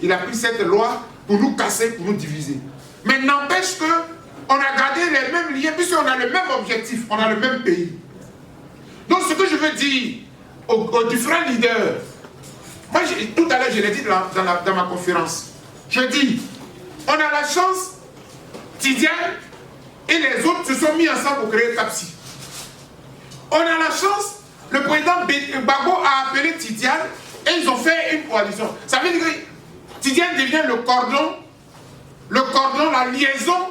Il a pris cette loi pour nous casser, pour nous diviser. Mais n'empêche qu'on a gardé les mêmes liens, puisqu'on a le même objectif, on a le même pays. Donc ce que je veux dire aux différents leaders, moi tout à l'heure je l'ai dit dans ma conférence, je dis, on a la chance, Tidiane et les autres se sont mis ensemble pour créer Tapsi. On a la chance, le président Gbagbo a appelé Tidiane et ils ont fait une coalition. Ça veut dire que Tidiane devient le cordon, la liaison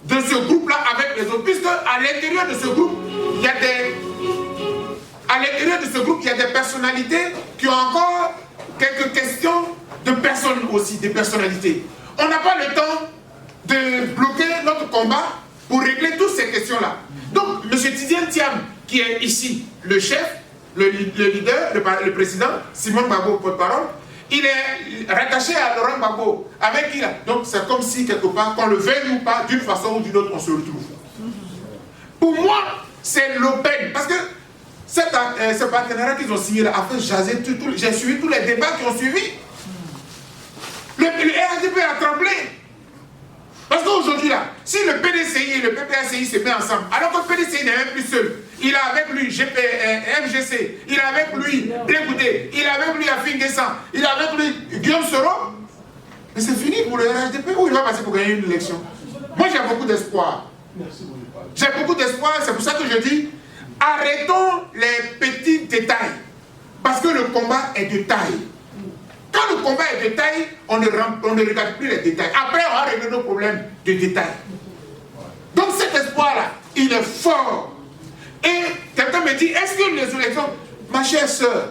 de ce groupe-là avec les autres. Puisque à l'intérieur de ce groupe, il y a des personnalités qui ont encore quelques questions de personnes aussi, des personnalités. On n'a pas le temps de bloquer notre combat pour régler toutes ces questions-là. Donc, M. Tidiane Thiam, qui est ici le chef, le leader, le président, Simon Gbagbo, porte-parole, il est rattaché à Laurent Gbagbo, avec qui là. Donc, c'est comme si, quelque part, qu'on le veuille ou pas, d'une façon ou d'une autre, on se retrouve. Pour moi, c'est l'aubaine. Parce que ce partenariat qu'ils ont signé là a fait jaser j'ai suivi tous les débats qui ont suivi. Le RHDP a tremblé. Parce qu'aujourd'hui là, si le PDCI et le PPACI se mettent ensemble, alors que le PDCI n'est même plus seul, il a avec lui MGC, il a avec lui Blégoudé, il a avec lui Afin Guessan, il a avec lui Guillaume Soro, mais c'est fini pour le RHDP ou il va passer pour gagner une élection. Moi j'ai beaucoup d'espoir. J'ai beaucoup d'espoir, c'est pour ça que je dis, arrêtons les petits détails. Parce que le combat est de taille. Quand le combat est de taille, on ne regarde plus les détails. Après, on va régler nos problèmes de détails. Donc cet espoir-là, il est fort. Et quelqu'un me dit, est-ce que les élections... Ma chère sœur,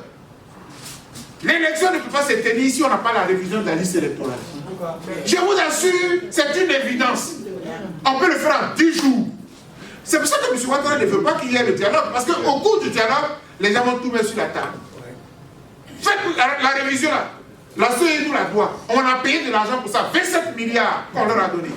l'élection ne peut pas se tenir si on n'a pas la révision de la liste électorale. Je vous assure, c'est une évidence. On peut le faire en 10 jours. C'est pour ça que M. Ouattara ne veut pas qu'il y ait le dialogue. Parce qu'au cours du dialogue, les gens vont tout mettre sur la table. Faites la révision là. La CEI nous la doit. On a payé de l'argent pour ça. 27 milliards qu'on leur a donné.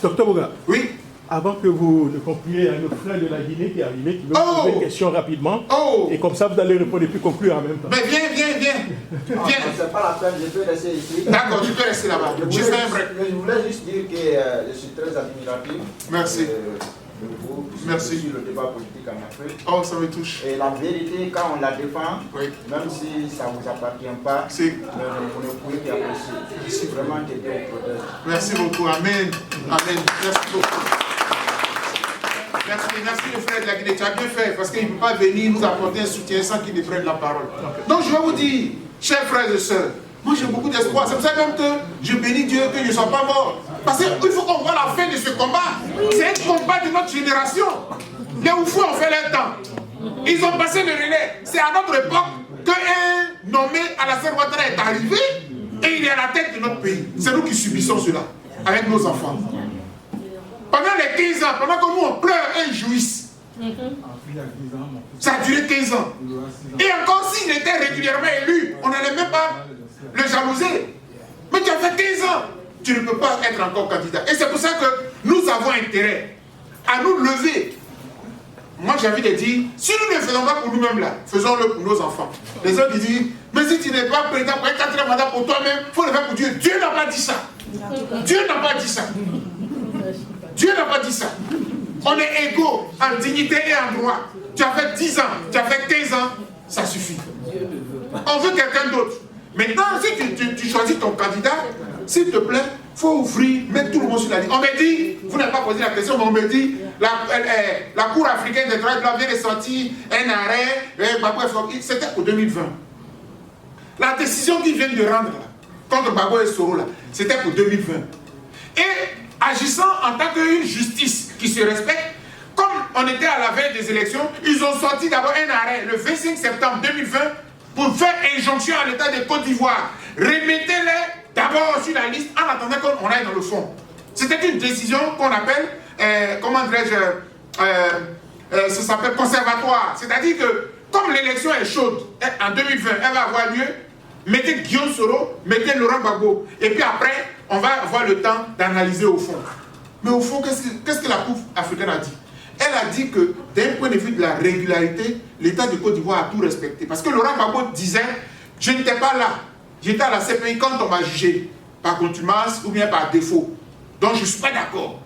Docteur Boga. Oui. Avant que vous ne concluiez à notre frère de la Guinée qui est arrivé, qui veut vous poser une question rapidement. Et comme ça, vous allez répondre et puis conclure en même temps. Mais viens. C'est pas la peine, je peux rester ici. D'accord, tu peux rester là-bas. Je voulais juste dire que je suis très admiratif. Merci. Vous, merci. Sur le débat politique en Afrique. Oh, ça me touche. Et la vérité, quand on la défend, oui. Même si ça ne vous appartient pas, vous ne pouvez qu'apprécier. Merci vraiment que Dieu vous protège. Merci beaucoup. Amen. Amen. Merci beaucoup. Merci le frère de la Guinée. Tu as bien fait parce qu'il ne peut pas venir nous apporter un soutien sans qu'il ne prenne la parole. Donc je vais vous dire, chers frères et sœurs, moi j'ai beaucoup d'espoir. C'est pour ça même que je bénis Dieu que je ne sois pas mort. Parce qu'il faut qu'on voit la fin de ce combat. C'est un combat de notre génération. Les Oufous ont fait leur temps. Ils ont passé le relais. C'est à notre époque qu'un nommé Alassane Ouattara est arrivé et il est à la tête de notre pays. C'est nous qui subissons cela avec nos enfants. Pendant les 15 ans, pendant que nous on pleure et jouissent. Ça a duré 15 ans. Et encore s'il était régulièrement élu, on n'allait même pas le jalouser. Mais tu as fait 15 ans. Tu ne peux pas être encore candidat. Et c'est pour ça que nous avons intérêt à nous lever. Moi j'ai envie de dire, si nous ne le faisons pas pour nous-mêmes là, faisons-le pour nos enfants. Les autres disent, mais si tu n'es pas président pour un 4e mandat pour toi-même, il faut le faire pour Dieu. Dieu n'a pas dit ça. Dieu n'a pas dit ça. Dieu n'a pas dit ça. On est égaux en dignité et en droit. Tu as fait 10 ans, tu as fait 15 ans, ça suffit. On veut quelqu'un d'autre. Maintenant, si tu choisis ton candidat, s'il te plaît, il faut ouvrir, mettre tout le monde sur la liste. On me dit, vous n'avez pas posé la question, mais on me dit, la Cour africaine des droits de l'homme vient de sortir un arrêt, c'était pour 2020. La décision qu'ils viennent de rendre là, contre Gbagbo et Soro, c'était pour 2020. Et agissant en tant qu'une justice qui se respecte, comme on était à la veille des élections, ils ont sorti d'abord un arrêt le 25 septembre 2020 pour faire injonction à l'État de Côte d'Ivoire. Remettez-les d'abord sur la liste en attendant qu'on aille dans le fond. C'était une décision qu'on appelle, comment dirais-je, ça s'appelle conservatoire. C'est-à-dire que comme l'élection est chaude, en 2020, elle va avoir lieu, mettez Guillaume Soro, mettez Laurent Gbagbo. Et puis après, on va avoir le temps d'analyser au fond. Mais au fond, qu'est-ce que la Cour africaine a dit? Elle a dit que d'un point de vue de la régularité, l'État de Côte d'Ivoire a tout respecté. Parce que Laurent Gbagbo disait, je n'étais pas là. J'étais à la CPI quand on m'a jugé par contumace ou bien par défaut. Donc je ne suis pas d'accord.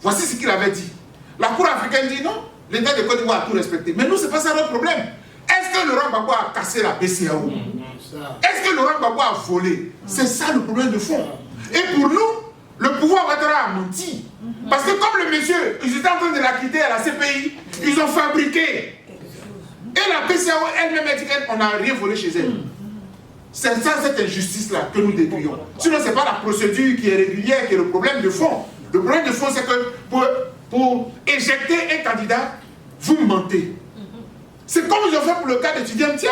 Voici ce qu'il avait dit. La Cour africaine dit non, l'État de Côte d'Ivoire a tout respecté. Mais nous, ce n'est pas ça notre problème. Est-ce que Laurent Gbagbo a cassé la BCEAO? Est-ce que Laurent Gbagbo a volé? C'est ça le problème de fond. Et pour nous, le pouvoir Ouattara a menti. Parce que comme le monsieur, ils étaient en train de la quitter à la CPI, ils ont fabriqué. Et la BCEAO elle-même a dit qu'on n'a rien volé chez elle. C'est ça, cette injustice-là que nous décrions. Sinon, ce n'est pas la procédure qui est régulière qui est le problème de fond. Le problème de fond, c'est que pour éjecter un candidat, vous mentez. C'est comme ils ont fait pour le cas de Tidjane Thiam.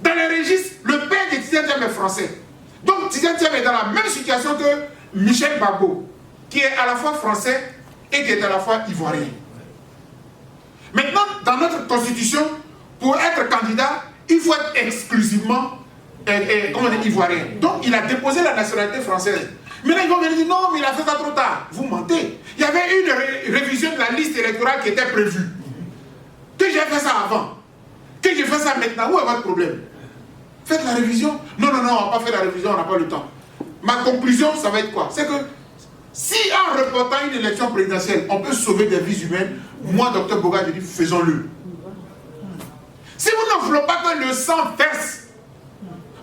Dans les registres, le père de Tidjane Thiam est français. Donc Tidjane Thiam est dans la même situation que Michel Gbagbo, qui est à la fois français et qui est à la fois ivoirien. Maintenant, dans notre constitution, pour être candidat, il faut être exclusivement ivoirien. Donc il a déposé la nationalité française. Mais là, ils vont venir dire non, mais il a fait ça trop tard. Vous mentez. Il y avait une révision de la liste électorale qui était prévue. Que j'ai fait ça avant. Que j'ai fait ça maintenant. Où est votre problème? Faites la révision. Non, on n'a pas fait la révision, on n'a pas le temps. Ma conclusion, ça va être quoi? C'est que si en reportant une élection présidentielle, on peut sauver des vies humaines, moi, Dr Boga, je dis faisons-le. Si vous ne voulez pas que le sang verse,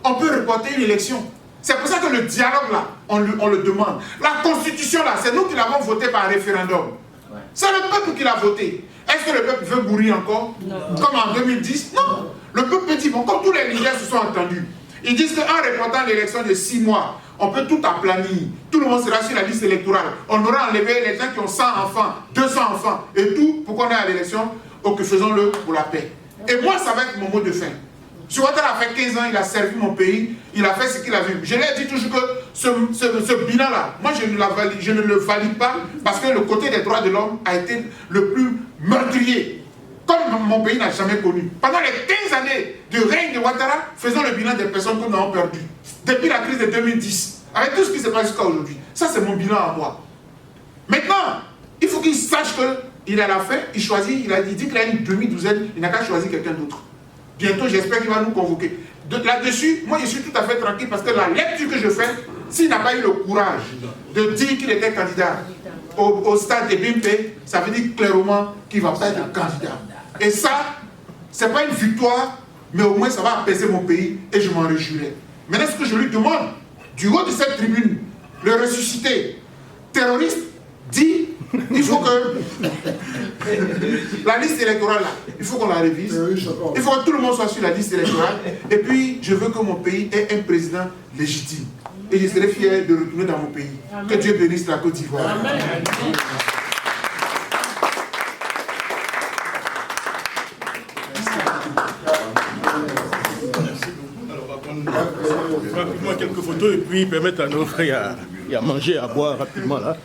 on peut reporter une élection. C'est pour ça que le dialogue là, on le demande. La constitution là, c'est nous qui l'avons voté par référendum. C'est le peuple qui l'a voté. Est-ce que le peuple veut mourir encore? Non. Comme en 2010? Non. Le peuple dit, bon, comme tous les Nigériens se sont entendus, ils disent qu'en reportant l'élection de 6 mois, on peut tout aplanir. Tout le monde sera sur la liste électorale. On aura enlevé les gens qui ont 100 enfants, 200 enfants, et tout pour qu'on ait à l'élection, ou que faisons-le pour la paix. Et moi, ça va être mon mot de fin. Si Ouattara a fait 15 ans, il a servi mon pays, il a fait ce qu'il a vu. Je lui ai dit toujours que ce bilan-là, moi je ne le valide pas parce que le côté des droits de l'homme a été le plus meurtrier, comme mon pays n'a jamais connu. Pendant les 15 années de règne de Ouattara, faisons le bilan des personnes que nous avons perdues. Depuis la crise de 2010, avec tout ce qui se passe jusqu'à aujourd'hui. Ça, c'est mon bilan à moi. Maintenant, il faut qu'il sache qu'il a la fin, il choisit, il dit qu'il a une demi-douzaine, il n'a qu'à choisir quelqu'un d'autre. Bientôt, j'espère qu'il va nous convoquer. Là-dessus, moi, je suis tout à fait tranquille parce que la lecture que je fais, s'il n'a pas eu le courage de dire qu'il était candidat au stade de Bimpe, ça veut dire clairement qu'il ne va pas être candidat. Et ça, ce n'est pas une victoire, mais au moins ça va apaiser mon pays et je m'en réjouirai. Maintenant, ce que je lui demande, du haut de cette tribune, le ressuscité terroriste dit il faut que la liste électorale là, il faut qu'on la révise. Il faut que tout le monde soit sur la liste électorale. Et puis, je veux que mon pays ait un président légitime. Et je serai fier de retourner dans mon pays. Amen. Que Dieu bénisse la Côte d'Ivoire. Rapidement quelques photos et puis permettre à nos frères à manger, à boire rapidement là.